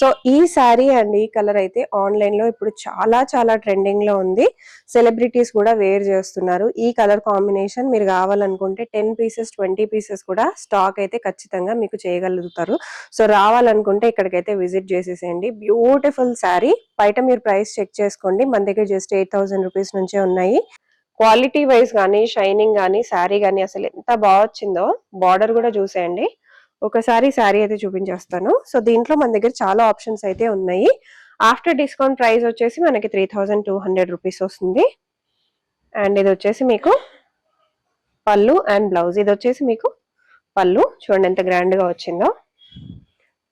So ఈ sari and ఈ colour అయితే ఆన్లైన్ లో ఇప్పుడు చాలా ట్రెండింగ్ లో ఉంది. సెలబ్రిటీస్ కూడా వేర్ చేస్తున్నారు. ఈ కలర్ కాంబినేషన్ మీరు కావాలనుకుంటే 10 పీసెస్ 20 పీసెస్ కూడా స్టాక్ అయితే ఖచ్చితంగా మీకు చేయగలుగుతారు. సో రావాలనుకుంటే ఇక్కడికైతే విజిట్ చేసేసేయండి. బ్యూటిఫుల్ శారీ. బయట మీరు ప్రైస్ చెక్ చేసుకోండి. మన దగ్గర జస్ట్ 8,000 రూపీస్ నుంచే ఉన్నాయి. క్వాలిటీ వైజ్ గానీ, షైనింగ్ గానీ, శారీ గానీ అసలు ఎంత బాగా వచ్చిందో. బార్డర్ కూడా చూసేయండి. ఒకసారి శారీ అయితే చూపించేస్తాను. సో దీంట్లో మన దగ్గర చాలా ఆప్షన్స్ అయితే ఉన్నాయి. ఆఫ్టర్ డిస్కౌంట్ ప్రైస్ వచ్చేసి మనకి 3,200 రూపీస్ వస్తుంది. అండ్ ఇది వచ్చేసి మీకు పళ్ళు అండ్ బ్లౌజ్. ఇది వచ్చేసి మీకు పళ్ళు చూడండి ఎంత గ్రాండ్ గా వచ్చిందో.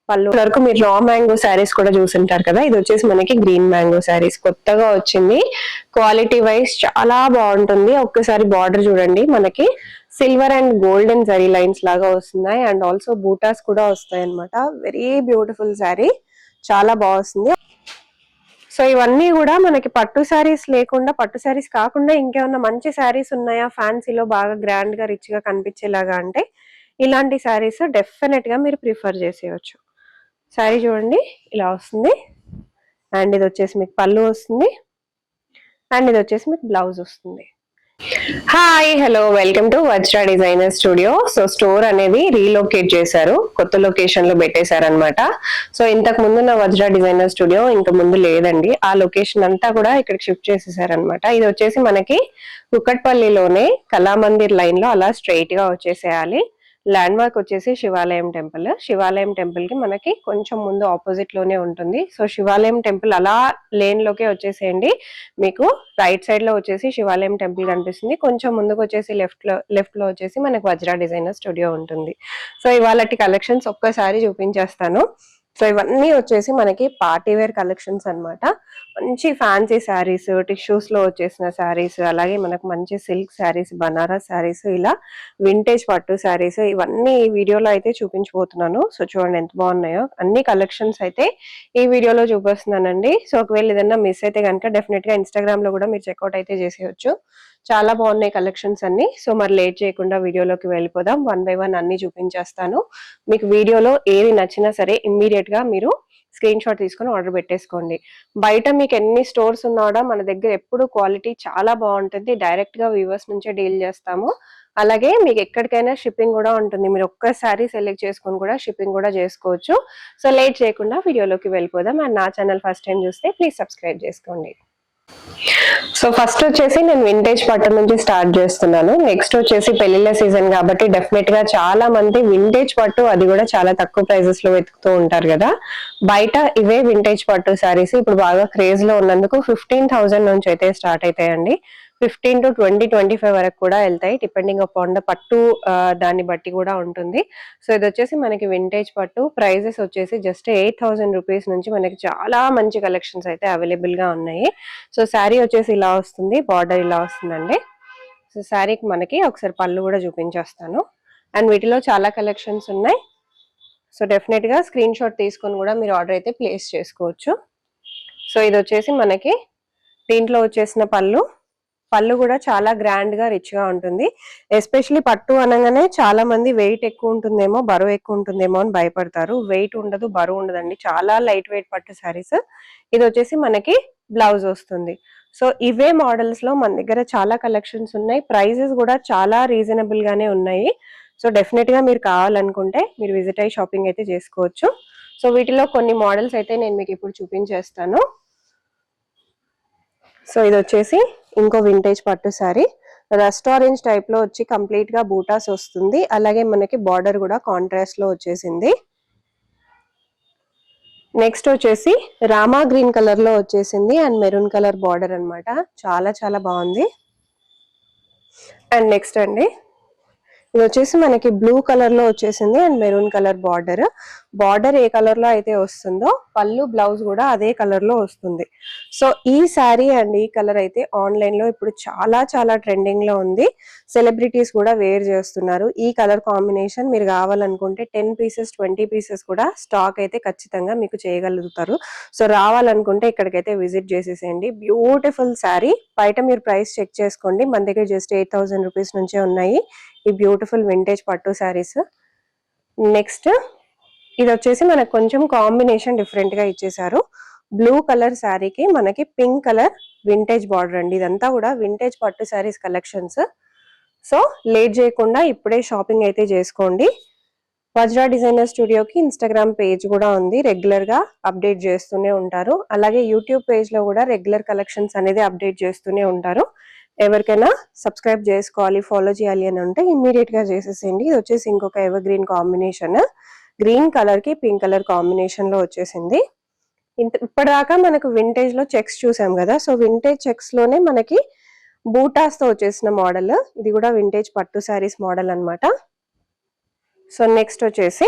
పళ్ళు వరకు మీరు రా మ్యాంగో శారీస్ కూడా చూసింటారు కదా. ఇది వచ్చేసి మనకి గ్రీన్ మ్యాంగో శారీస్ కొత్తగా వచ్చింది. క్వాలిటీ వైజ్ చాలా బాగుంటుంది. ఒక్కసారి బార్డర్ చూడండి, మనకి silver and golden zari lines లాగా వస్తున్నాయి. అండ్ ఆల్సో బూటాస్ కూడా వస్తాయి అనమాట. వెరీ బ్యూటిఫుల్ శారీ, చాలా బాగుంది. సో ఇవన్నీ కూడా మనకి పట్టు శారీస్ లేకుండా, పట్టు శారీస్ కాకుండా ఇంకేమన్నా మంచి శారీస్ ఉన్నాయా ఫ్యాన్సీలో బాగా గ్రాండ్ గా రిచ్ గా కనిపించేలాగా అంటే ఇలాంటి శారీస్ డెఫినెట్ గా మీరు ప్రిఫర్ చేసేయచ్చు. శారీ చూడండి ఇలా వస్తుంది. అండ్ ఇది వచ్చేసి మీకు పళ్ళు వస్తుంది. అండ్ ఇది వచ్చేసి మీకు బ్లౌజ్ వస్తుంది. Hi hello, welcome to Vajra designer studio. So store అనేది రీలొకేట్ చేశారు, కొత్త లొకేషన్ లో పెట్టేశారు అనమాట. సో ఇంతకు ముందు నా వజ్రా డిజైనర్ స్టూడియో ఇంక ముందు లేదండి. ఆ లొకేషన్ అంతా కూడా ఇక్కడికి షిఫ్ట్ చేసేసారు అనమాట. ఇది వచ్చేసి మనకి కుక్కట్పల్లిలోనే కళామందిర్ లైన్ లో అలా స్ట్రైట్ గా వచ్చేసేయాలి. ల్యాండ్ మార్క్ వచ్చేసి శివాలయం టెంపుల్. శివాలయం టెంపుల్ కి మనకి కొంచెం ముందు ఆపోజిట్ లోనే ఉంటుంది. సో శివాలయం టెంపుల్ అలా లేన్ లోకే వచ్చేసేయండి. మీకు రైట్ సైడ్ లో వచ్చేసి శివాలయం టెంపుల్ కనిపిస్తుంది. కొంచెం ముందుకు వచ్చేసి లెఫ్ట్ లో వచ్చేసి మనకు వజ్రా డిజైనర్ స్టూడియో ఉంటుంది. సో ఇవాళ కలెక్షన్స్ ఒక్కసారి చూపించేస్తాను. సో ఇవన్నీ వచ్చేసి మనకి పార్టీ వేర్ కలెక్షన్స్ అన్నమాట. మంచి ఫ్యాన్సీ శారీస్, టిష్యూస్ లో వచ్చేసిన శారీస్, అలాగే మనకు మంచి సిల్క్ శారీస్, బనారస్ శారీస్, ఇలా వింటేజ్ పట్టు శారీస్, ఇవన్నీ ఈ వీడియోలో అయితే చూపించబోతున్నాను. సో చూడండి ఎంత బాగున్నాయో. అన్ని కలెక్షన్స్ అయితే ఈ వీడియోలో చూపిస్తున్నానండి. సో ఒకవేళ ఏదైనా మిస్ అయితే కనుక డెఫినెట్ గా ఇన్స్టాగ్రామ్ లో కూడా మీరు చెక్అవుట్ అయితే చేసేయచ్చు. చాలా బాగున్నాయి కలెక్షన్స్ అన్ని. సో మరి లేట్ చేయకుండా వీడియోలోకి వెళ్ళిపోదాం. 1 by 1 అన్ని చూపించేస్తాను. మీకు వీడియోలో ఏది నచ్చినా సరే ఇమ్మీడియట్ గా మీరు స్క్రీన్ షాట్ తీసుకొని ఆర్డర్ పెట్టేసుకోండి. బయట మీకు ఎన్ని స్టోర్స్ ఉన్నా మన దగ్గర ఎప్పుడు క్వాలిటీ చాలా బాగుంటుంది. డైరెక్ట్ గా వ్యూవర్స్ నుంచే డీల్ చేస్తాము. అలాగే మీకు ఎక్కడికైనా షిప్పింగ్ కూడా ఉంటుంది. మీరు ఒక్కసారి సెలెక్ట్ చేసుకొని కూడా షిప్పింగ్ కూడా చేసుకోవచ్చు. సో లేట్ చేయకుండా వీడియోలోకి వెళ్ళిపోదాం. అండ్ నా ఛానల్ ఫస్ట్ టైం చూస్తే ప్లీజ్ సబ్స్క్రైబ్ చేసుకోండి. సో ఫస్ట్ వచ్చేసి నేను వింటేజ్ పట్టు నుంచి స్టార్ట్ చేస్తున్నాను. నెక్స్ట్ వచ్చేసి పెళ్లిళ్ళ సీజన్ కాబట్టి డెఫినెట్ గా చాలా మంది వింటేజ్ పట్టు, అది కూడా చాలా తక్కువ ప్రైజెస్ లో వెతుకుతూ ఉంటారు కదా. బయట ఇవే వింటేజ్ పట్టు శారీస్ ఇప్పుడు బాగా క్రేజ్ లో ఉన్నందుకు 15,000 నుంచి అయితే స్టార్ట్ అవుతాయండి. 15 to 25 వరకు కూడా వెళ్తాయి, డిపెండింగ్ అపాన్ ద పట్టు దాన్ని బట్టి కూడా ఉంటుంది. సో ఇది వచ్చేసి మనకి వింటేజ్ పట్టు. ప్రైజెస్ వచ్చేసి జస్ట్ 8,000 రూపీస్ నుంచి మనకి చాలా మంచి కలెక్షన్స్ అయితే అవైలబుల్ గా ఉన్నాయి. సో శారీ వచ్చేసి ఇలా వస్తుంది, బార్డర్ ఇలా వస్తుందండి. సో శారీకి మనకి ఒకసారి పళ్ళు కూడా చూపించేస్తాను. అండ్ వీటిలో చాలా కలెక్షన్స్ ఉన్నాయి. సో డెఫినెట్ గా స్క్రీన్ షాట్ తీసుకొని కూడా మీరు ఆర్డర్ అయితే ప్లేస్ చేసుకోవచ్చు. సో ఇది వచ్చేసి మనకి దీంట్లో వచ్చేసిన పళ్ళు కూడా చాలా గ్రాండ్ గా రిచ్ గా ఉంటుంది. ఎస్పెషలీ పట్టు అనగానే చాలా మంది వెయిట్ ఎక్కువ ఉంటుందేమో, బరువు ఎక్కువ ఉంటుందేమో అని భయపడతారు. వెయిట్ ఉండదు, బరువు ఉండదండి. చాలా లైట్ వెయిట్ పట్టు శారీస్. ఇది వచ్చేసి మనకి బ్లౌజ్ వస్తుంది. సో ఇవే మోడల్స్ లో మన దగ్గర చాలా కలెక్షన్స్ ఉన్నాయి. ప్రైజెస్ కూడా చాలా రీజనబుల్ గానే ఉన్నాయి. సో డెఫినెట్ గా మీరు కావాలనుకుంటే మీరు విజిట్ అయ్యి షాపింగ్ అయితే చేసుకోవచ్చు. సో వీటిలో కొన్ని మోడల్స్ అయితే నేను మీకు ఇప్పుడు చూపించేస్తాను. సో ఇది వచ్చేసి ఇంకో వింటేజ్ పట్టు శారీ. రస్ట్ ఆరెంజ్ టైప్ లో వచ్చి కంప్లీట్ గా బూటాస్ వస్తుంది. అలాగే మనకి బార్డర్ కూడా కాంట్రాస్ట్ లో వచ్చేసింది. నెక్స్ట్ వచ్చేసి రామా గ్రీన్ కలర్ లో వచ్చేసింది అండ్ మెరూన్ కలర్ బార్డర్ అన్నమాట. చాలా బాగుంది. అండ్ నెక్స్ట్ అండి ఇది వచ్చేసి మనకి బ్లూ కలర్ లో వచ్చేసింది and maroon colour border A colour లో అయితే వస్తుందో పళ్ళు బ్లౌజ్ కూడా అదే కలర్ లో వస్తుంది. సో ఈ శారీ అండ్ ఈ కలర్ అయితే ఆన్లైన్ లో ఇప్పుడు చాలా ట్రెండింగ్ లో ఉంది. సెలబ్రిటీస్ కూడా వేర్ చేస్తున్నారు. ఈ కలర్ కాంబినేషన్ మీరు కావాలనుకుంటే 10 పీసెస్ 20 పీసెస్ కూడా స్టాక్ అయితే ఖచ్చితంగా మీకు చేయగలుగుతారు. సో రావాలనుకుంటే ఇక్కడికైతే విజిట్ చేసేసేయండి. బ్యూటిఫుల్ శారీ. బయట మీరు ప్రైస్ చెక్ చేసుకోండి. మన దగ్గర జస్ట్ 8,000 రూపీస్ నుంచే ఉన్నాయి ఈ బ్యూటిఫుల్ వింటేజ్ పట్టు శారీస్. నెక్స్ట్ ఇది వచ్చేసి మనకు కొంచెం కాంబినేషన్ డిఫరెంట్ గా ఇచ్చేసారు. బ్లూ కలర్ శారీకి మనకి పింక్ కలర్ వింటేజ్ బార్డర్ అండి. ఇదంతా కూడా వింటేజ్ పట్టు శారీస్ కలెక్షన్స్. సో లేట్ చేయకుండా ఇప్పుడే షాపింగ్ అయితే చేసుకోండి. వజ్రా డిజైనర్ స్టూడియోకి ఇన్స్టాగ్రామ్ పేజ్ కూడా ఉంది, రెగ్యులర్ గా అప్డేట్ చేస్తూనే ఉంటారు. అలాగే యూట్యూబ్ పేజ్ లో కూడా రెగ్యులర్ కలెక్షన్స్ అనేది అప్డేట్ చేస్తూనే ఉంటారు. ఎవరికైనా సబ్స్క్రైబ్ చేసుకోవాలి, ఫాలో చేయాలి అని ఉంటే ఇమ్మీడియట్ గా చేసేసేయండి. ఇది వచ్చేసి ఇంకొక ever green combination, green colour కి పింక్ కలర్ కాంబినేషన్ లో వచ్చేసింది. ఇప్పటిదాకా మనకు వింటేజ్ లో చెక్స్ చూసాం కదా, సో వింటేజ్ చెక్స్ లోనే మనకి బూటాస్ తో వచ్చేసిన మోడల్, ఇది కూడా వింటేజ్ పట్టు శారీస్ మోడల్ అన్నమాట. సో నెక్స్ట్ వచ్చేసి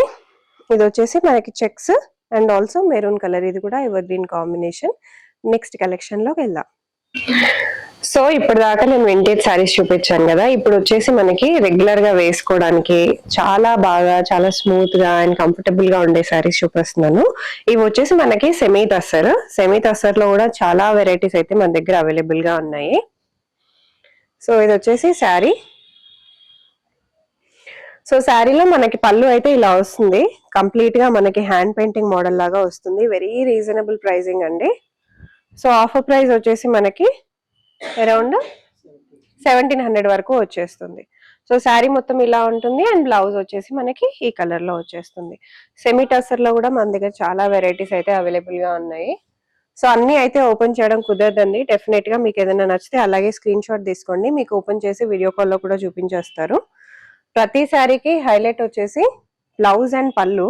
ఇది వచ్చేసి మనకి checks and also maroon colour, ఇది కూడా ever green combination. Next collection లోకి వెళ్దాం. సో ఇప్పటిదాకా నేను వింటేజ్ శారీస్ చూపించాను కదా, ఇప్పుడు వచ్చేసి మనకి రెగ్యులర్ గా వేసుకోవడానికి చాలా బాగా, చాలా స్మూత్ గా అండ్ కంఫర్టబుల్ గా ఉండే శారీస్ చూపిస్తున్నాను. ఇవి వచ్చేసి మనకి సెమీ టస్సర్ లో కూడా చాలా వెరైటీస్ అయితే మన దగ్గర అవైలబుల్ గా ఉన్నాయి. సో ఇది వచ్చేసి శారీ. సో శారీలో మనకి పళ్ళు అయితే ఇలా వస్తుంది, కంప్లీట్ గా మనకి హ్యాండ్ పెయింటింగ్ మోడల్ లాగా వస్తుంది. వెరీ రీజనబుల్ ప్రైసింగ్ అండి. సో ఆఫర్ ప్రైస్ వచ్చేసి మనకి అరౌండ్ 1700 వరకు వచ్చేస్తుంది. సో శారీ మొత్తం ఇలా ఉంటుంది అండ్ బ్లౌజ్ వచ్చేసి మనకి ఈ కలర్ లో వచ్చేస్తుంది. సెమీ టసర్ లో కూడా మన దగ్గర చాలా వెరైటీస్ అయితే అవైలబుల్ గా ఉన్నాయి. సో అన్ని అయితే ఓపెన్ చేయడం కుదరదండి. డెఫినెట్ గా మీకు ఏదైనా నచ్చితే అలాగే స్క్రీన్ షాట్ తీసుకోండి, మీకు ఓపెన్ చేసి వీడియో కాల్ లో కూడా చూపించేస్తారు. ప్రతి శారీకి హైలైట్ వచ్చేసి బ్లౌజ్ అండ్ పళ్ళు.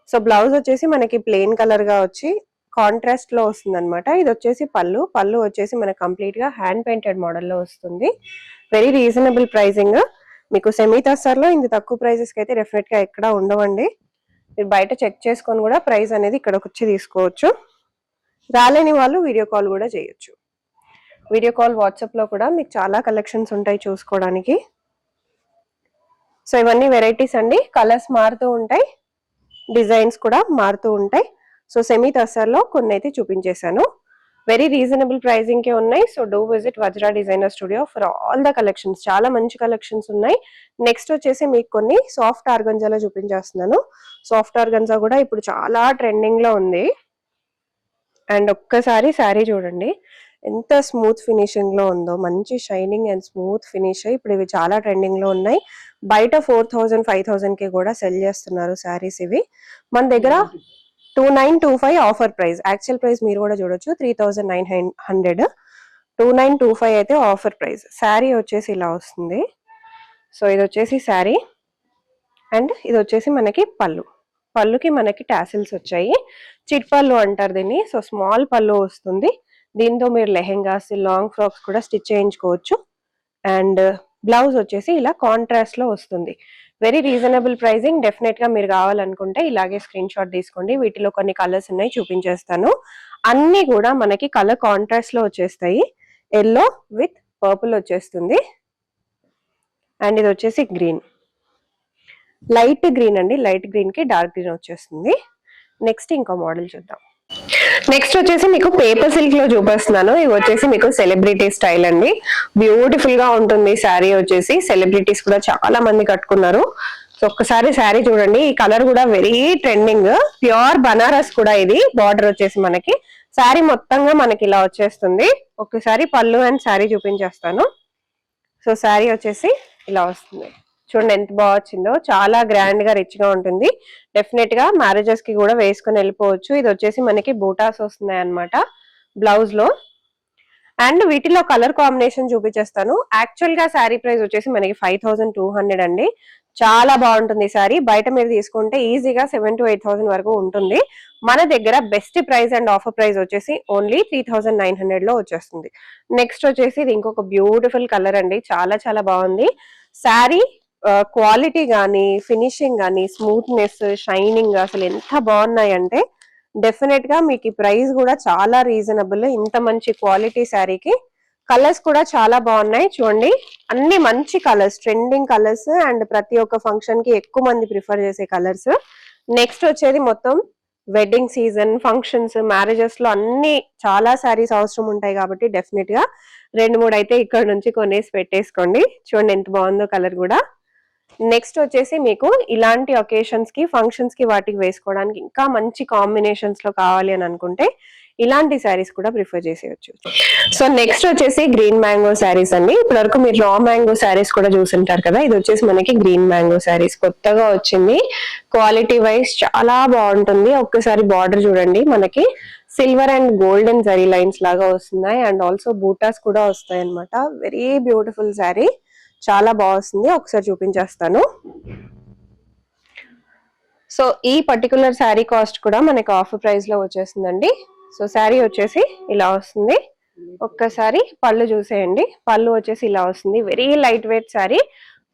సో బ్లౌజ్ వచ్చేసి మనకి ప్లెయిన్ కలర్ గా వచ్చి కాంట్రాస్ట్ లో వస్తుంది అనమాట. ఇది వచ్చేసి పళ్ళు వచ్చేసి మనకి కంప్లీట్ గా హ్యాండ్ పెయింటెడ్ మోడల్ లో వస్తుంది. Very reasonable pricing. మీకు సెమీ టస్సర్ లో ఇంత తక్కువ ప్రైజెస్ కి అయితే డెఫినెట్ గా ఎక్కడ ఉండవండి. మీరు బయట చెక్ చేసుకొని కూడా ప్రైస్ అనేది ఇక్కడికి వచ్చి తీసుకోవచ్చు. రాలేని వాళ్ళు వీడియో కాల్ కూడా చేయొచ్చు. వీడియో కాల్ వాట్సాప్ లో కూడా మీకు చాలా కలెక్షన్స్ ఉంటాయి చూసుకోవడానికి. సో ఇవన్నీ వెరైటీస్ అండి, కలర్స్ మారుతూ ఉంటాయి, డిజైన్స్ కూడా మారుతూ ఉంటాయి. సో సెమీ టస్సర్ లో కొన్ని అయితే చూపించేశాను. వెరీ రీజనబుల్ ప్రైసింగ్ కే ఉన్నాయి. So do visit Vajra designer studio for all the collections. చాలా మంచి కలెక్షన్స్ ఉన్నాయి. నెక్స్ట్ వచ్చేసి మీకు కొన్ని సాఫ్ట్ ఆర్గంజాలో చూపించేస్తున్నాను. సాఫ్ట్ ఆర్గంజా కూడా ఇప్పుడు చాలా ట్రెండింగ్ లో ఉంది. అండ్ ఒక్కసారి శారీ చూడండి ఎంత స్మూత్ ఫినిషింగ్ లో ఉందో, మంచి షైనింగ్ అండ్ స్మూత్ ఫినిష్. ఇప్పుడు ఇవి చాలా ట్రెండింగ్ లో ఉన్నాయి. బయట 4000 5000 కి కూడా సెల్ చేస్తున్నారు శారీస్. ఇవి మన దగ్గర 2925 ఆఫర్ ప్రైస్. యాక్చువల్ ప్రైస్ మీరు కూడా చూడొచ్చు 3900. 2925 అయితే ఆఫర్ ప్రైస్. శారీ వచ్చేసి ఇలా వస్తుంది. సో ఇది వచ్చేసి శారీ అండ్ ఇది వచ్చేసి మనకి పళ్ళుకి మనకి టాసిల్స్ వచ్చాయి. చిట్ పళ్ళు అంటారు దీన్ని. సో స్మాల్ పళ్ళు వస్తుంది. దీంతో మీరు లెహెంగాస్, లాంగ్ ఫ్రాక్స్ కూడా స్టిచ్ చేయించుకోవచ్చు. అండ్ బ్లౌజ్ వచ్చేసి ఇలా కాంట్రాస్ట్ లో వస్తుంది. Very reasonable pricing. డెఫినెట్ గా మీరు కావాలనుకుంటే ఇలాగే స్క్రీన్ షాట్ తీసుకోండి. వీటిలో కొన్ని కలర్స్ ఉన్నాయి, చూపించేస్తాను. అన్ని కూడా మనకి కలర్ కాంట్రాస్ట్ లో వచ్చేస్తాయి. ఎల్లో విత్ పర్పుల్ వచ్చేస్తుంది. అండ్ ఇది వచ్చేసి గ్రీన్, లైట్ గ్రీన్ అండి. లైట్ గ్రీన్ కి డార్క్ గ్రీన్ వచ్చేస్తుంది. నెక్స్ట్ ఇంకో మోడల్ చూద్దాం. నెక్స్ట్ వచ్చేసి మీకు పేపర్ సిల్క్ లో చూపిస్తున్నాను. ఇవి వచ్చేసి మీకు సెలబ్రిటీ స్టైల్ అండి. బ్యూటిఫుల్ గా ఉంటుంది శారీ వచ్చేసి. సెలబ్రిటీస్ కూడా చాలా మంది కట్టుకున్నారు. సో ఒక్కసారి శారీ చూడండి. ఈ కలర్ కూడా వెరీ ట్రెండింగ్. ప్యూర్ బనారస్ కూడా ఇది. బార్డర్ వచ్చేసి మనకి శారీ మొత్తంగా మనకి ఇలా వచ్చేస్తుంది. ఒక్కసారి పళ్ళు అండ్ శారీ చూపించేస్తాను. సో శారీ వచ్చేసి ఇలా వస్తుంది. చూడండి ఎంత బాగా వచ్చిందో. చాలా గ్రాండ్ గా రిచ్ గా ఉంటుంది. డెఫినెట్ గా మ్యారేజెస్ కి కూడా వేసుకుని వెళ్ళిపోవచ్చు. ఇది వచ్చేసి మనకి బూటాస్ వస్తున్నాయి అనమాట బ్లౌజ్ లో. అండ్ వీటిలో కలర్ కాంబినేషన్ చూపించేస్తాను. యాక్చువల్ గా శారీ ప్రైస్ వచ్చేసి మనకి 5200 అండి. చాలా బాగుంటుంది శారీ. బయట మీరు తీసుకుంటే ఈజీగా 7,000 to 8,000 వరకు ఉంటుంది. మన దగ్గర best price and offer price వచ్చేసి ఓన్లీ 3900 లో వచ్చేస్తుంది. నెక్స్ట్ వచ్చేసి ఇది ఇంకొక బ్యూటిఫుల్ కలర్ అండి. చాలా చాలా బాగుంది శారీ. క్వాలిటీ గానీ, ఫినిషింగ్ గానీ, స్మూత్నెస్, షైనింగ్ అసలు ఎంత బాగున్నాయంటే డెఫినెట్ గా మీకు ఈ ప్రైస్ కూడా చాలా రీజనబుల్. ఇంత మంచి క్వాలిటీ శారీకి కలర్స్ కూడా చాలా బాగున్నాయి. చూడండి అన్ని మంచి కలర్స్, ట్రెండింగ్ కలర్స్ అండ్ ప్రతి ఒక్క ఫంక్షన్ కి ఎక్కువ మంది ప్రిఫర్ చేసే కలర్స్. నెక్స్ట్ వచ్చేది మొత్తం వెడ్డింగ్ సీజన్, ఫంక్షన్స్, మ్యారేజెస్ లో అన్ని చాలా శారీస్ అవసరం ఉంటాయి కాబట్టి డెఫినెట్ గా 2-3 అయితే ఇక్కడ నుంచి కొనేసి పెట్టేసుకోండి. చూడండి ఎంత బాగుందో కలర్ కూడా. నెక్స్ట్ వచ్చేసి మీకు ఇలాంటి ఒకేషన్స్ కి, ఫంక్షన్స్ కి, వాటికి వేసుకోవడానికి ఇంకా మంచి కాంబినేషన్స్ లో కావాలి అని అనుకుంటే ఇలాంటి శారీస్ కూడా ప్రిఫర్ చేసేయచ్చు. సో నెక్స్ట్ వచ్చేసి గ్రీన్ మ్యాంగో శారీస్ అండి. ఇప్పటి వరకు మీరు రా మ్యాంగో శారీస్ కూడా చూసుంటారు కదా, ఇది వచ్చేసి మనకి గ్రీన్ మ్యాంగో శారీస్ కొత్తగా వచ్చింది. క్వాలిటీ వైజ్ చాలా బాగుంటుంది. ఒక్కసారి బార్డర్ చూడండి, మనకి silver and golden zari lines లాగా వస్తున్నాయి అండ్ ఆల్సో బూటాస్ కూడా వస్తాయి అనమాట. వెరీ బ్యూటిఫుల్ శారీ, చాలా బాగుంది. ఒకసారి చూపించేస్తాను. సో ఈ పర్టికులర్ శారీ కాస్ట్ కూడా మనకి ఆఫర్ ప్రైస్ లో వచ్చేసిందండి. సో శారీ వచ్చేసి ఇలా వస్తుంది. ఒక్కసారి పళ్ళు చూసేయండి, పళ్ళు వచ్చేసి ఇలా వస్తుంది. వెరీ లైట్ వెయిట్ శారీ,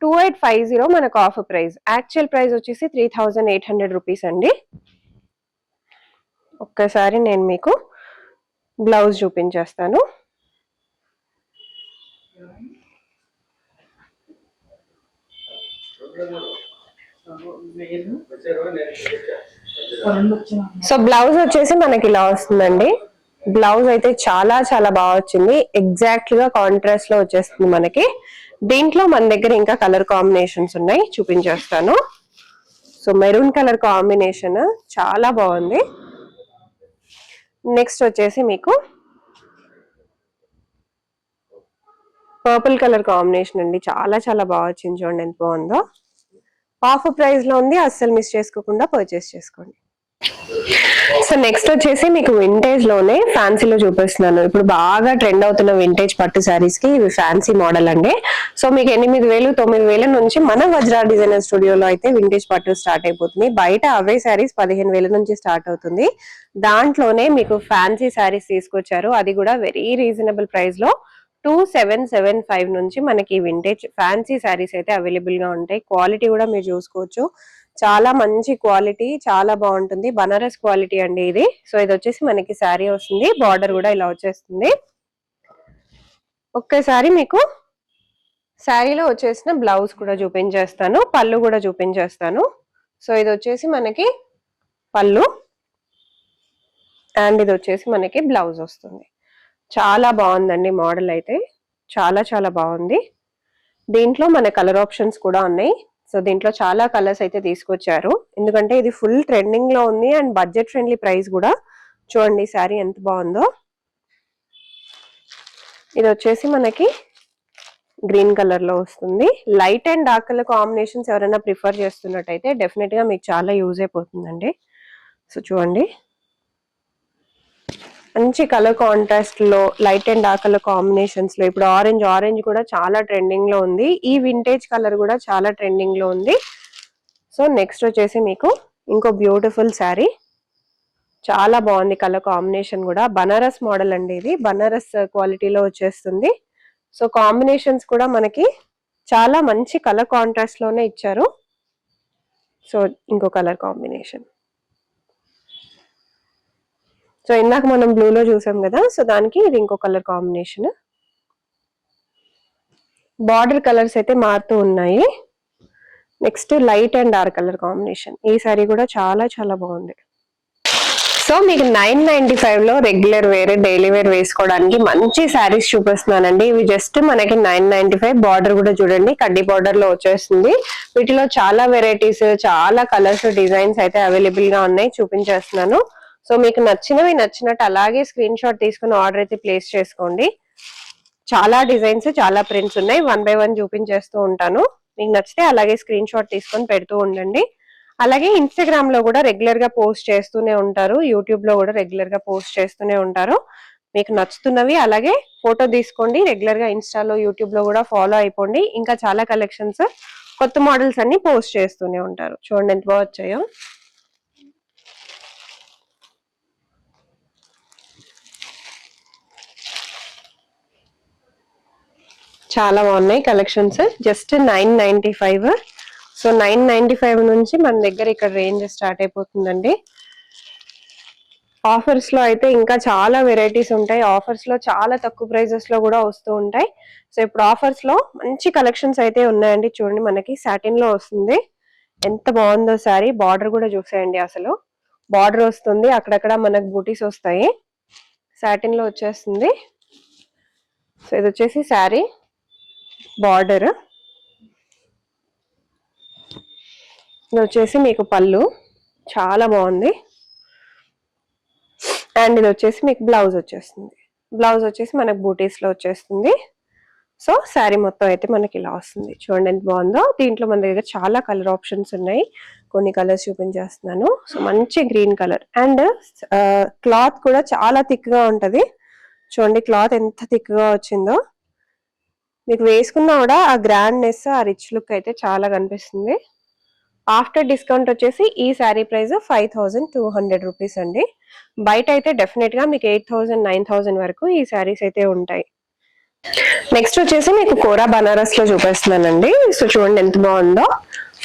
2850 మనకు ఆఫర్ ప్రైస్. యాక్చువల్ ప్రైస్ వచ్చేసి 3800 రూపీస్ అండి. ఒక్కసారి నేను మీకు బ్లౌజ్ చూపించేస్తాను. సో బ్లౌజ్ వచ్చేసి మనకి ఇలా వస్తుందండి. బ్లౌజ్ అయితే చాలా చాలా బాగా వచ్చింది. ఎగ్జాక్ట్ గా కాంట్రాస్ట్ లో వచ్చేస్తుంది మనకి. దీంట్లో మన దగ్గర ఇంకా కలర్ కాంబినేషన్స్ ఉన్నాయి, చూపించేస్తాను. సో మెరూన్ కలర్ కాంబినేషన్ చాలా బాగుంది. నెక్స్ట్ వచ్చేసి మీకు పర్పుల్ కలర్ కాంబినేషన్ అండి, చాలా చాలా బాగా వచ్చింది. చూడండి ఎంత బాగుందో. ఆఫర్ ప్రైస్ లో ఉంది, అస్సలు మిస్ చేసుకోకుండా పర్చేస్ చేసుకోండి. సో నెక్స్ట్ వచ్చేసి మీకు వింటేజ్ లోనే ఫ్యాన్సీలో చూపిస్తున్నాను. ఇప్పుడు బాగా ట్రెండ్ అవుతున్న వింటేజ్ పట్టు శారీస్ కి ఇవి ఫ్యాన్సీ మోడల్ అండి. సో మీకు 8000 9000 నుంచి మన వజ్రా డిజైనర్ స్టూడియోలో అయితే వింటేజ్ పట్టు స్టార్ట్ అయిపోతుంది. బయట అవే శారీస్ 15,000 నుంచి స్టార్ట్ అవుతుంది. దాంట్లోనే మీకు ఫ్యాన్సీ శారీస్ తీసుకొచ్చారు, అది కూడా వెరీ రీజనబుల్ ప్రైస్ లో 2775 నుంచి మనకి వింటేజ్ ఫ్యాన్సీ శారీస్ అయితే అవైలబుల్ గా ఉంటాయి. క్వాలిటీ కూడా మీరు చూసుకోవచ్చు, చాలా మంచి క్వాలిటీ, చాలా బాగుంటుంది. బనారస్ క్వాలిటీ అండి ఇది. సో ఇది వచ్చేసి మనకి శారీ వస్తుంది, బార్డర్ కూడా ఇలా వచ్చేస్తుంది. ఒక్కసారి మీకు శారీలో వచ్చేసిన బ్లౌజ్ కూడా చూపించేస్తాను, పళ్ళు కూడా చూపించేస్తాను. సో ఇది వచ్చేసి మనకి పళ్ళు అండ్ ఇది వచ్చేసి మనకి బ్లౌజ్ వస్తుంది. చాలా బాగుందండి మోడల్ అయితే, చాలా చాలా బాగుంది. దీంట్లో మన కలర్ ఆప్షన్స్ కూడా ఉన్నాయి. సో దీంట్లో చాలా కలర్స్ అయితే తీసుకొచ్చారు, ఎందుకంటే ఇది ఫుల్ ట్రెండింగ్ లో ఉంది అండ్ బడ్జెట్ ఫ్రెండ్లీ ప్రైస్ కూడా. చూడండి శారీ ఎంత బాగుందో. ఇది వచ్చేసి మనకి గ్రీన్ కలర్ లో వస్తుంది. Light and dark colour combinations ఎవరైనా ప్రిఫర్ చేస్తున్నట్టయితే డెఫినెట్ గా మీకు చాలా యూజ్ అయిపోతుందండి. సో చూడండి, మంచి కలర్ కాంట్రాస్ట్ లో light and dark colour combinations లో ఇప్పుడు ఆరెంజ్ కూడా చాలా ట్రెండింగ్ లో ఉంది. ఈ వింటేజ్ కలర్ కూడా చాలా ట్రెండింగ్ లో ఉంది. సో నెక్స్ట్ వచ్చేసి మీకు ఇంకో బ్యూటిఫుల్ శారీ, చాలా బాగుంది కలర్ కాంబినేషన్ కూడా. బనారస్ మోడల్ అండి ఇది, బనారస్ క్వాలిటీలో వచ్చేస్తుంది. సో కాంబినేషన్స్ కూడా మనకి చాలా మంచి కలర్ కాంట్రాస్ట్ లోనే ఇచ్చారు. సో ఇంకో కలర్ కాంబినేషన్, సో ఇందాక మనం బ్లూలో చూసాం కదా, సో దానికి ఇది ఇంకో కలర్ కాంబినేషన్. బార్డర్ కలర్స్ అయితే మారుతూ ఉన్నాయి. Next light and dark colour combination. ఈ సారీ కూడా చాలా చాలా బాగుంది. సో మీకు 995 లో రెగ్యులర్ వేర్, డైలీ వేర్ వేసుకోవడానికి మంచి శారీస్ చూపిస్తున్నానండి. ఇవి జస్ట్ మనకి 995. బార్డర్ కూడా చూడండి, కడ్డీ బార్డర్ లో వచ్చేస్తుంది. వీటిలో చాలా వెరైటీస్, చాలా కలర్స్, డిజైన్స్ అయితే అవైలబుల్ గా ఉన్నాయి, చూపించేస్తున్నాను. సో మీకు నచ్చినవి నచ్చినట్టు అలాగే స్క్రీన్ షాట్ తీసుకుని ఆర్డర్ అయితే ప్లేస్ చేసుకోండి. చాలా డిజైన్స్, చాలా ప్రింట్స్ ఉన్నాయి, 1 by 1 చూపించేస్తూ ఉంటాను. మీకు నచ్చితే అలాగే స్క్రీన్ షాట్ తీసుకొని పెడుతూ ఉండండి. అలాగే ఇన్స్టాగ్రామ్ లో కూడా రెగ్యులర్ గా పోస్ట్ చేస్తూనే ఉంటారు, యూట్యూబ్ లో కూడా రెగ్యులర్ గా పోస్ట్ చేస్తూనే ఉంటారు. మీకు నచ్చుతున్నవి అలాగే ఫోటో తీసుకోండి, రెగ్యులర్ గా ఇన్స్టాలో యూట్యూబ్ లో కూడా ఫాలో అయిపోండి. ఇంకా చాలా కలెక్షన్స్, కొత్త మోడల్స్ అన్ని పోస్ట్ చేస్తూనే ఉంటారు. చూడండి ఎంత బాగా వచ్చాయో. చాలా బాగున్నాయి కలెక్షన్స్. జస్ట్ 995. సో 995 నుంచి మన దగ్గర ఇక్కడ రేంజ్ స్టార్ట్ అయిపోతుందండి. ఆఫర్స్ లో అయితే ఇంకా చాలా వెరైటీస్ ఉంటాయి, ఆఫర్స్ లో చాలా తక్కువ ప్రైజెస్ లో కూడా వస్తూ ఉంటాయి. సో ఇప్పుడు ఆఫర్స్ లో మంచి కలెక్షన్స్ అయితే ఉన్నాయండి. చూడండి మనకి సాటిన్ లో వస్తుంది, ఎంత బాగుందో సారీ. బార్డర్ కూడా చూసేయండి, అసలు బార్డర్ వస్తుంది, అక్కడక్కడ మనకు బూటీస్ వస్తాయి, సాటిన్ లో వచ్చేస్తుంది. సో ఇది వచ్చేసి శారీ బార్డర్. ఇది వచ్చేసి మీకు పళ్ళు, చాలా బాగుంది. అండ్ ఇది వచ్చేసి మీకు బ్లౌజ్ వచ్చేస్తుంది. బ్లౌజ్ వచ్చేసి మనకు బూటీస్ లో వచ్చేస్తుంది. సో శారీ మొత్తం అయితే మనకి ఇలా వస్తుంది. చూడండి ఎంత బాగుందో. దీంట్లో మన దగ్గర చాలా కలర్ ఆప్షన్స్ ఉన్నాయి. కొన్ని కలర్స్ చూపించేస్తున్నాను. సో మంచి గ్రీన్ కలర్ అండ్ క్లాత్ కూడా చాలా థిక్ గా ఉంటది. చూడండి క్లాత్ ఎంత థిక్ గా వచ్చిందో. మీకు వేసుకున్నా కూడా ఆ గ్రాండ్నెస్, ఆ రిచ్ లుక్ అయితే చాలా కనిపిస్తుంది. ఆఫ్టర్ డిస్కౌంట్ వచ్చేసి ఈ శారీ ప్రైస్ 5200 రూపీస్ అండి. బయట అయితే డెఫినెట్ గా మీకు 8000 9000 వరకు ఈ శారీస్ అయితే ఉంటాయి. నెక్స్ట్ వచ్చేసి మీకు కోరా బనారస్ లో చూపిస్తున్నానండి. సో చూడండి ఎంత బాగుందో.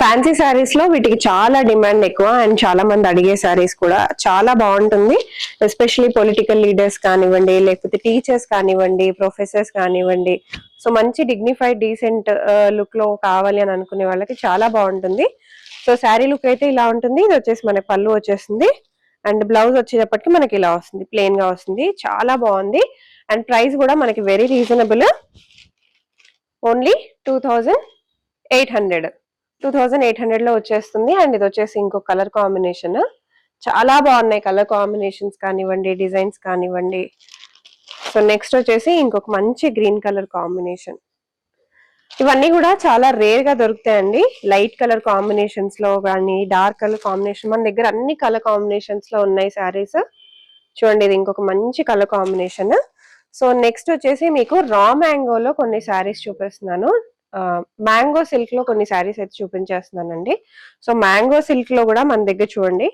ఫ్యాన్సీ శారీస్ లో వీటికి చాలా డిమాండ్ ఎక్కువ అండ్ చాలా మంది అడిగే శారీస్ కూడా. చాలా బాగుంటుంది. ఎస్పెషలీ పొలిటికల్ లీడర్స్ కానివ్వండి, లేకపోతే టీచర్స్ కానివ్వండి, ప్రొఫెసర్స్ కానివ్వండి, సో మంచి డిగ్నిఫైడ్ డీసెంట్ లుక్ లో కావాలి అని అనుకునే వాళ్ళకి చాలా బాగుంటుంది. సో శారీ లుక్ అయితే ఇలా ఉంటుంది. ఇది వచ్చేసి మన పళ్ళు వచ్చేస్తుంది అండ్ బ్లౌజ్ వచ్చేటప్పటికి మనకి ఇలా వస్తుంది, ప్లెయిన్ గా వస్తుంది. చాలా బాగుంది అండ్ ప్రైస్ కూడా మనకి వెరీ రీజనబుల్. ఓన్లీ 2800 లో వచ్చేస్తుంది. అండ్ ఇది వచ్చేసి ఇంకో కలర్ కాంబినేషన్. చాలా బాగున్నాయి కలర్ కాంబినేషన్స్ కానివ్వండి, డిజైన్స్ కానివ్వండి. సో నెక్స్ట్ వచ్చేసి ఇంకొక మంచి గ్రీన్ కలర్ కాంబినేషన్. ఇవన్నీ కూడా చాలా రేర్ గా దొరుకుతాయండి. లైట్ కలర్ కాంబినేషన్స్ లో కానీ, డార్క్ కలర్ కాంబినేషన్, మన దగ్గర అన్ని కలర్ కాంబినేషన్స్ లో ఉన్నాయి శారీస్. చూడండి ఇది ఇంకొక మంచి కలర్ కాంబినేషన్. సో నెక్స్ట్ వచ్చేసి మీకు రా మ్యాంగోలో కొన్ని శారీస్ చూపిస్తున్నాను. మ్యాంగో సిల్క్ లో కొన్ని శారీస్ అయితే చూపించేస్తున్నానండి. సో మ్యాంగో సిల్క్ లో కూడా మన దగ్గర చూడండి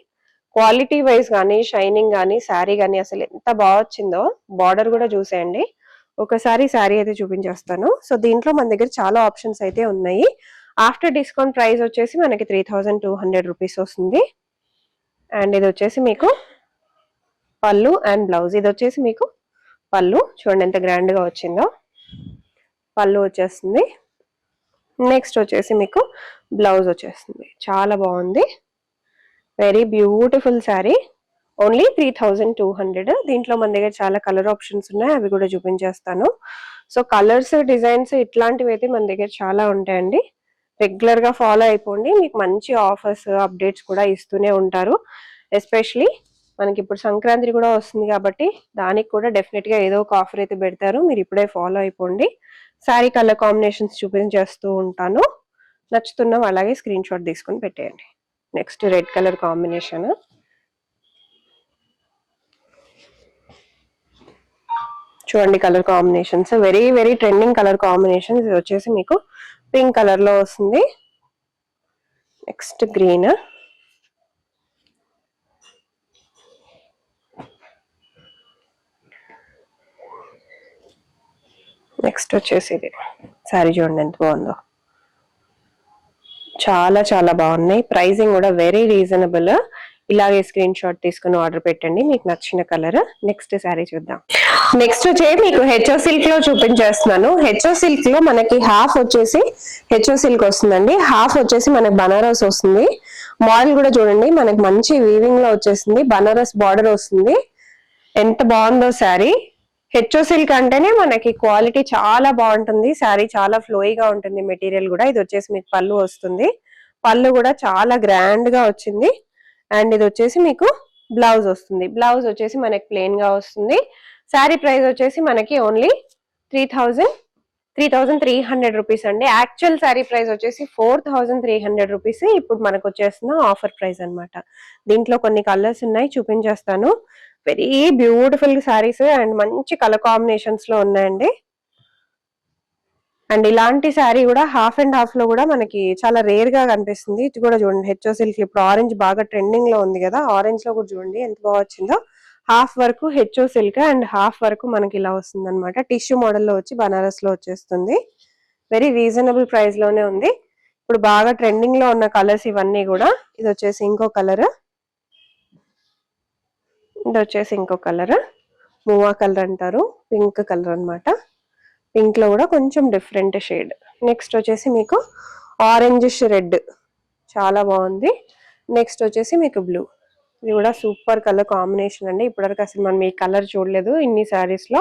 క్వాలిటీ వైజ్ కానీ, షైనింగ్ కానీ, శారీ కానీ అసలు ఎంత బాగా వచ్చిందో. బార్డర్ కూడా చూసేయండి. ఒకసారి శారీ అయితే చూపించేస్తాను. సో దీంట్లో మన దగ్గర చాలా ఆప్షన్స్ అయితే ఉన్నాయి. ఆఫ్టర్ డిస్కౌంట్ ప్రైస్ వచ్చేసి మనకి 3200 రూపీస్ వస్తుంది. అండ్ ఇది వచ్చేసి మీకు పళ్ళు అండ్ బ్లౌజ్. ఇది వచ్చేసి మీకు పళ్ళు, చూడండి ఎంత గ్రాండ్ గా వచ్చిందో. పళ్ళు వచ్చేస్తుంది. నెక్స్ట్ వచ్చేసి మీకు బ్లౌజ్ వచ్చేస్తుంది. చాలా బాగుంది. Very beautiful sari. ఓన్లీ 3200. దీంట్లో మన దగ్గర చాలా కలర్ ఆప్షన్స్ ఉన్నాయి, అవి కూడా చూపించేస్తాను. సో కలర్స్, డిజైన్స్ ఇట్లాంటివి అయితే మన దగ్గర చాలా ఉంటాయండి. రెగ్యులర్ గా ఫాలో అయిపోండి. మీకు మంచి ఆఫర్స్, అప్డేట్స్ కూడా ఇస్తూనే ఉంటారు. ఎస్పెషలీ మనకి ఇప్పుడు సంక్రాంతి కూడా వస్తుంది కాబట్టి దానికి కూడా డెఫినెట్ గా ఏదో ఒక ఆఫర్ అయితే పెడతారు. మీరు ఇప్పుడే ఫాలో అయిపోండి. శారీ కలర్ కాంబినేషన్స్ చూపించేస్తూ ఉంటాను. నచ్చుతున్న అలాగే స్క్రీన్ షాట్ తీసుకొని పెట్టేయండి. Next red colour combination. చూడండి colour combinations very very trending colour combinations. ఇది వచ్చేసి మీకు పింక్ కలర్ లో వస్తుంది. Next green. నెక్స్ట్ వచ్చేసి ఇది శారీ చూడండి ఎంత బాగుందో. చాలా చాలా బాగున్నాయి. ప్రైసింగ్ కూడా వెరీ రీజనబుల్. ఇలాగే స్క్రీన్ షాట్ తీసుకుని ఆర్డర్ పెట్టండి మీకు నచ్చిన కలర్. నెక్స్ట్ శారీ చూద్దాం. నెక్స్ట్ వచ్చి మీకు హెచ్ఓ సిల్క్ లో చూపించేస్తున్నాను. హెచ్ఓ సిల్క్ లో మనకి హాఫ్ వచ్చేసి హెచ్ఓ సిల్క్ వస్తుందండి, హాఫ్ వచ్చేసి మనకి బనారస్ వస్తుంది. మోడల్ కూడా చూడండి మనకి మంచి వీవింగ్ లో వచ్చేసింది. బనారస్ బార్డర్ వస్తుంది. ఎంత బాగుందో శారీ. హెచ్ఓ సిల్క్ అంటేనే మనకి క్వాలిటీ చాలా బాగుంటుంది. శారీ చాలా ఫ్లోయిగా ఉంటుంది మెటీరియల్ కూడా. ఇది వచ్చేసి మీకు పళ్ళు వస్తుంది. పళ్ళు కూడా చాలా గ్రాండ్ గా వచ్చింది. అండ్ ఇది వచ్చేసి మీకు బ్లౌజ్ వస్తుంది. బ్లౌజ్ వచ్చేసి మనకి ప్లెయిన్ గా వస్తుంది. శారీ ప్రైస్ వచ్చేసి మనకి ఓన్లీ 3300 రూపీస్ అండి. యాక్చువల్ శారీ ప్రైస్ వచ్చేసి 4300 రూపీస్. ఇప్పుడు మనకు వచ్చేసిన ఆఫర్ ప్రైస్ అన్నమాట. దీంట్లో కొన్ని కలర్స్ ఉన్నాయి, చూపించేస్తాను. వెరీ బ్యూటిఫుల్ శారీస్ అండ్ మంచి కలర్ కాంబినేషన్స్ లో ఉన్నాయండి. అండ్ ఇలాంటి శారీ కూడా హాఫ్ అండ్ హాఫ్ లో కూడా మనకి చాలా రేర్ గా కనిపిస్తుంది. ఇది కూడా చూడండి హెచ్ఓ సిల్క్. ఇప్పుడు ఆరెంజ్ బాగా ట్రెండింగ్ లో ఉంది కదా, ఆరెంజ్ లో కూడా చూడండి ఎంత బాగా వచ్చిందో. హాఫ్ వరకు హెచ్ఓ సిల్క్ అండ్ హాఫ్ వరకు మనకి ఇలా వస్తుంది అనమాట. టిష్యూ మోడల్ లో వచ్చి బనారస్ లో వచ్చేస్తుంది. వెరీ రీజనబుల్ ప్రైస్ లోనే ఉంది. ఇప్పుడు బాగా ట్రెండింగ్ లో ఉన్న కలర్స్ ఇవన్నీ కూడా. ఇది వచ్చేసి ఇంకో కలర్, ఇది వచ్చేసి ఇంకో కలర్, మూవా కలర్ అంటారు, పింక్ కలర్ అన్నమాట. పింక్ లో కూడా కొంచెం డిఫరెంట్ షేడ్. నెక్స్ట్ వచ్చేసి మీకు ఆరెంజిష్ రెడ్, చాలా బాగుంది. నెక్స్ట్ వచ్చేసి మీకు బ్లూ. ఇది కూడా సూపర్ కలర్ కాంబినేషన్ అండి. ఇప్పటివరకు అసలు మనం ఈ కలర్ చూడలేదు. ఇన్ని శారీస్ లో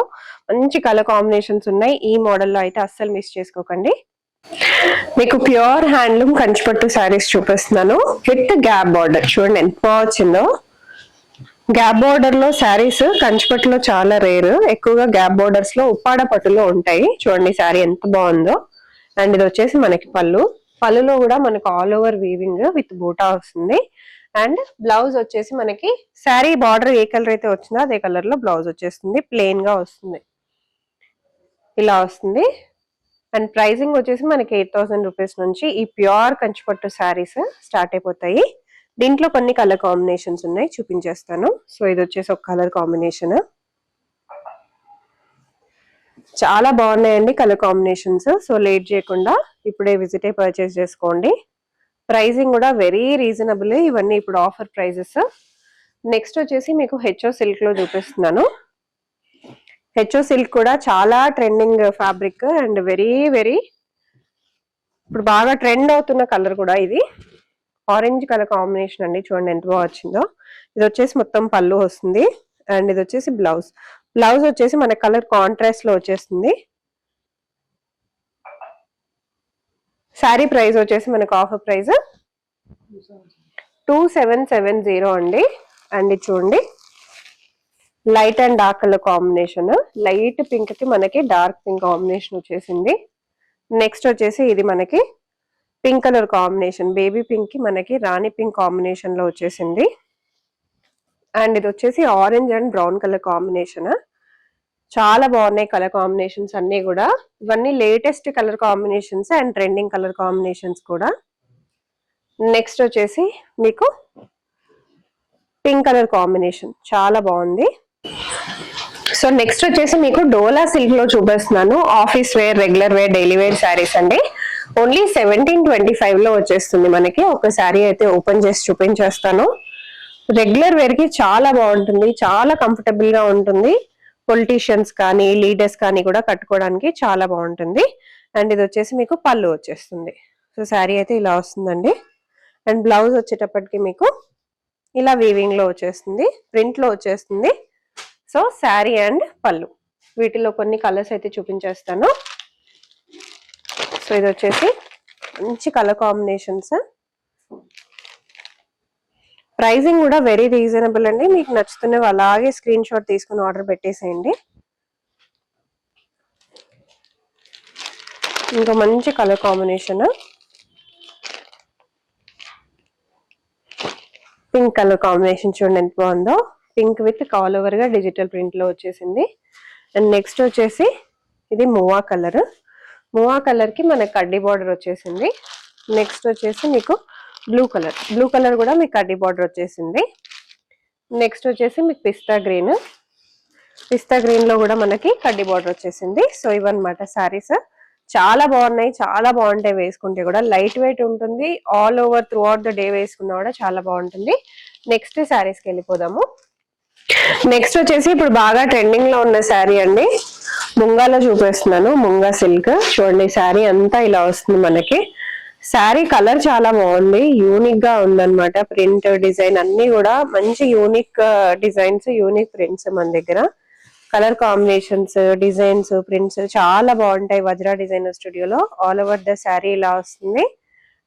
మంచి కలర్ కాంబినేషన్స్ ఉన్నాయి. ఈ మోడల్లో అయితే అస్సలు మిస్ చేసుకోకండి. మీకు ప్యూర్ హ్యాండ్లూమ్ కంచిపట్టు శారీస్ చూపిస్తున్నాను విత్ గ్యాప్ బార్డర్. చూడండి ఎంత బాగా వచ్చిందో. గ్యాప్ బార్డర్ లో శారీస్ కంచిపట్టులో చాలా రేర్. ఎక్కువగా గ్యాప్ బార్డర్స్ లో ఉప్పాడ పట్టులో ఉంటాయి. చూడండి శారీ ఎంత బాగుందో. అండ్ ఇది వచ్చేసి మనకి పళ్ళులో కూడా మనకు ఆల్ ఓవర్ వీవింగ్ విత్ బూటా వస్తుంది. అండ్ బ్లౌజ్ వచ్చేసి మనకి శారీ బార్డర్ ఏ కలర్ అయితే వచ్చిందో అదే కలర్ లో బ్లౌజ్ వచ్చేస్తుంది. ప్లెయిన్ గా వస్తుంది, ఇలా వస్తుంది. అండ్ ప్రైజింగ్ వచ్చేసి మనకి 8,000 రూపీస్ నుంచి ఈ ప్యూర్ కంచిపట్టు శారీస్ స్టార్ట్ అయిపోతాయి. దీంట్లో కొన్ని కలర్ కాంబినేషన్స్ ఉన్నాయి, చూపించేస్తాను. సో ఇది వచ్చేసి ఒక కలర్ కాంబినేషన్. చాలా బాగున్నాయండి కలర్ కాంబినేషన్స్. సో లేట్ చేయకుండా ఇప్పుడే విజిట్ అయి పర్చేస్ చేసుకోండి. ప్రైజింగ్ కూడా వెరీ రీజనబుల్. ఇవన్నీ ఇప్పుడు ఆఫర్ ప్రైజెస్. నెక్స్ట్ వచ్చేసి మీకు హెచ్ఓ సిల్క్ లో చూపిస్తున్నాను. హెచ్ఓ సిల్క్ కూడా చాలా trending fabric and very very ఇప్పుడు బాగా ట్రెండ్ అవుతున్న కలర్ కూడా ఇది. ఆరెంజ్ కలర్ కాంబినేషన్ అండి. చూడండి ఎంత బాగా వచ్చిందో. ఇది వచ్చేసి మొత్తం పళ్ళు వస్తుంది. అండ్ ఇది వచ్చేసి బ్లౌజ్. బ్లౌజ్ వచ్చేసి మన కలర్ కాంట్రాస్ట్ లో వచ్చేస్తుంది. శారీ ప్రైస్ వచ్చేసి మనకు ఆఫర్ ప్రైస్ 2770 అండి. అండ్ ఇది చూడండి light and dark colour combination. Light pink కి మనకి డార్క్ పింక్ కాంబినేషన్ వచ్చేసింది. నెక్స్ట్ వచ్చేసి ఇది మనకి pink colour combination, baby pink కి మనకి రాణి పింక్ కాంబినేషన్ లో వచ్చేసింది. అండ్ ఇది వచ్చేసి orange and brown colour combination. చాలా బాగున్నాయి కలర్ కాంబినేషన్స్ అన్ని కూడా. ఇవన్నీ latest colour combinations and trending colour combinations కూడా. నెక్స్ట్ వచ్చేసి మీకు పింక్ కలర్ కాంబినేషన్ చాలా బాగుంది. సో నెక్స్ట్ వచ్చేసి మీకు డోలా సిల్క్ లో చూపిస్తున్నాను. Office wear, regular wear, daily wear sarees అండి. ఓన్లీ 1725 లో వచ్చేస్తుంది మనకి. ఒక శారీ అయితే ఓపెన్ చేసి చూపించేస్తాను. రెగ్యులర్ వేర్ కి చాలా బాగుంటుంది, చాలా కంఫర్టబుల్ గా ఉంటుంది. పొలిటీషియన్స్ కానీ లీడర్స్ కానీ కూడా కట్టుకోవడానికి చాలా బాగుంటుంది. అండ్ ఇది వచ్చేసి మీకు పళ్ళు వచ్చేస్తుంది. సో శారీ అయితే ఇలా వస్తుందండి. అండ్ బ్లౌజ్ వచ్చేటప్పటికి మీకు ఇలా వీవింగ్ లో వచ్చేస్తుంది, ప్రింట్ లో వచ్చేస్తుంది. సో శారీ అండ్ పళ్ళు వీటిలో కొన్ని కలర్స్ అయితే చూపించేస్తాను. సో ఇది వచ్చేసి మంచి కలర్ కాంబినేషన్స్. ప్రైజింగ్ కూడా వెరీ రీజనబుల్ అండి. మీకు నచ్చుతున్నవి అలాగే స్క్రీన్ షాట్ తీసుకుని ఆర్డర్ పెట్టేసేయండి. ఇంకో మంచి colour combination pink colour combination. చూడండి ఎంత బాగుందో. పింక్ విత్ ఆల్ ఓవర్ గా డిజిటల్ ప్రింట్ లో వచ్చేసింది. అండ్ నెక్స్ట్ వచ్చేసి ఇది మువా కలర్. మువా కలర్ కి మనకి కడ్డీ బార్డర్ వచ్చేసింది. నెక్స్ట్ వచ్చేసి మీకు బ్లూ కలర్ కూడా మీకు కడ్డీ బార్డర్ వచ్చేసింది. నెక్స్ట్ వచ్చేసి మీకు పిస్తా గ్రీన్ లో కూడా మనకి కడ్డీ బార్డర్ వచ్చేసింది. సో ఇవన్నమాట శారీస్. చాలా బాగున్నాయి, చాలా బాగుంటాయి. వేసుకుంటే కూడా లైట్ వెయిట్ ఉంటుంది. All over through out the day వేసుకున్నా కూడా చాలా బాగుంటుంది. నెక్స్ట్ శారీస్ కి వెళ్ళిపోదాము. నెక్స్ట్ వచ్చేసి ఇప్పుడు బాగా ట్రెండింగ్ లో ఉన్న శారీ అండి. ముంగాలో చూపిస్తున్నాను. ముంగా సిల్క్. చూడండి శారీ అంతా ఇలా వస్తుంది మనకి. శారీ కలర్ చాలా బాగుంది, యూనిక్ గా ఉందన్నమాట. ప్రింట్ డిజైన్ అన్ని కూడా మంచి యూనిక్ డిజైన్స్, యూనిక్ ప్రింట్స్ మన దగ్గర. కలర్ కాంబినేషన్స్, డిజైన్స్, ప్రింట్స్ చాలా బాగుంటాయి. వజ్రా డిజైనర్ స్టూడియోలో ఆల్ ఓవర్ ద శారీ ఇలా వస్తుంది.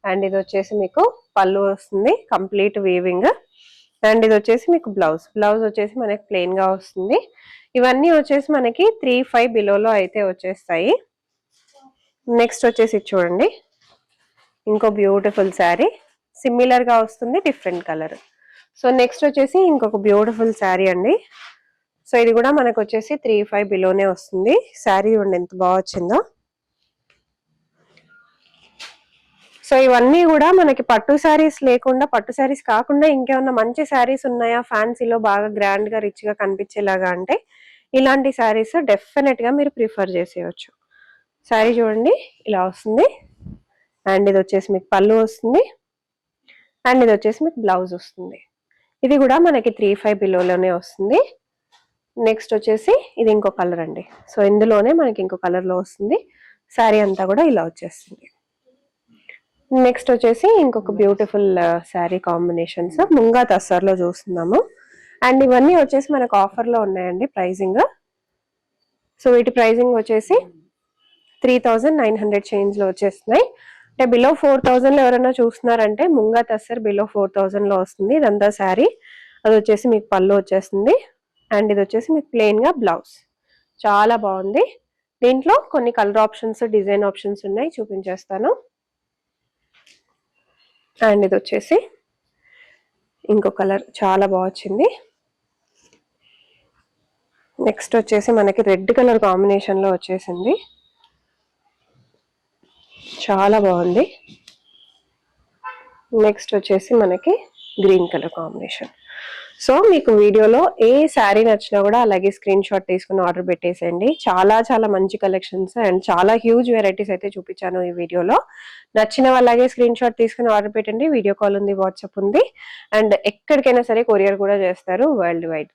అండ్ ఇది వచ్చేసి మీకు పళ్ళు వస్తుంది, కంప్లీట్ వీవింగ్. అండ్ ఇది వచ్చేసి మీకు బ్లౌజ్ వచ్చేసి మనకి ప్లెయిన్ గా వస్తుంది. ఇవన్నీ వచ్చేసి మనకి 3,500 బిలోలో అయితే వచ్చేస్తాయి. నెక్స్ట్ వచ్చేసి చూడండి ఇంకో బ్యూటిఫుల్ శారీ. సిమిలర్ గా వస్తుంది, డిఫరెంట్ కలర్. సో నెక్స్ట్ వచ్చేసి ఇంకొక బ్యూటిఫుల్ శారీ అండి. సో ఇది కూడా మనకు వచ్చేసి 3,500 బిలోనే వస్తుంది. శారీ చూడండి ఎంత బాగా వచ్చిందో. సో ఇవన్నీ కూడా మనకి పట్టు శారీస్ లేకుండా, పట్టు శారీస్ కాకుండా ఇంకేమన్నా మంచి శారీస్ ఉన్నాయా ఫ్యాన్సీలో బాగా గ్రాండ్ గా రిచ్ గా కనిపించేలాగా అంటే ఇలాంటి శారీస్ డెఫినెట్ గా మీరు ప్రిఫర్ చేసేయచ్చు. శారీ చూడండి ఇలా వస్తుంది. అండ్ ఇది వచ్చేసి మీకు పళ్ళు వస్తుంది. అండ్ ఇది వచ్చేసి మీకు బ్లౌజ్ వస్తుంది. ఇది కూడా మనకి 3,500 బిలోలోనే వస్తుంది. నెక్స్ట్ వచ్చేసి ఇది ఇంకో కలర్ అండి. సో ఇందులోనే మనకి ఇంకో కలర్ లో వస్తుంది. శారీ అంతా కూడా ఇలా వచ్చేస్తుంది. నెక్స్ట్ వచ్చేసి ఇంకొక బ్యూటిఫుల్ శారీ కాంబినేషన్స్ ముంగా తస్సర్లో చూస్తున్నాము. అండ్ ఇవన్నీ వచ్చేసి మనకు ఆఫర్ లో ఉన్నాయండి ప్రైజింగ్. సో వీటి ప్రైజింగ్ వచ్చేసి 3900 చేంజ్ లో వచ్చేస్తున్నాయి. అంటే బిలో 4000 లో ఎవరైనా చూస్తున్నారంటే ముంగా తస్సర్ బిలో 4000 లో వస్తుంది. ఇదంతా శారీ, అది వచ్చేసి మీకు పళ్ళు వచ్చేస్తుంది. అండ్ ఇది వచ్చేసి మీకు ప్లెయిన్ గా బ్లౌజ్. చాలా బాగుంది. దీంట్లో కొన్ని కలర్ ఆప్షన్స్, డిజైన్ ఆప్షన్స్ ఉన్నాయి, చూపించేస్తాను. అండ్ ఇది వచ్చేసి ఇంకో కలర్ చాలా బాగా వచ్చింది. నెక్స్ట్ వచ్చేసి మనకి రెడ్ కలర్ కాంబినేషన్ లో వచ్చేసింది, చాలా బాగుంది. నెక్స్ట్ వచ్చేసి మనకి గ్రీన్ కలర్ కాంబినేషన్. సో మీకు వీడియోలో ఏ శారీ నచ్చినా కూడా అలాగే స్క్రీన్ షాట్ తీసుకుని ఆర్డర్ పెట్టేసేయండి. చాలా చాలా మంచి కలెక్షన్స్ అండ్ చాలా హ్యూజ్ వెరైటీస్ అయితే చూపించాను ఈ వీడియోలో. నచ్చిన అలాగే స్క్రీన్ షాట్ తీసుకుని ఆర్డర్ పెట్టండి. వీడియో కాల్ ఉంది, వాట్సాప్ ఉంది, అండ్ ఎక్కడికైనా సరే కొరియర్ కూడా చేస్తారు వరల్డ్ వైడ్.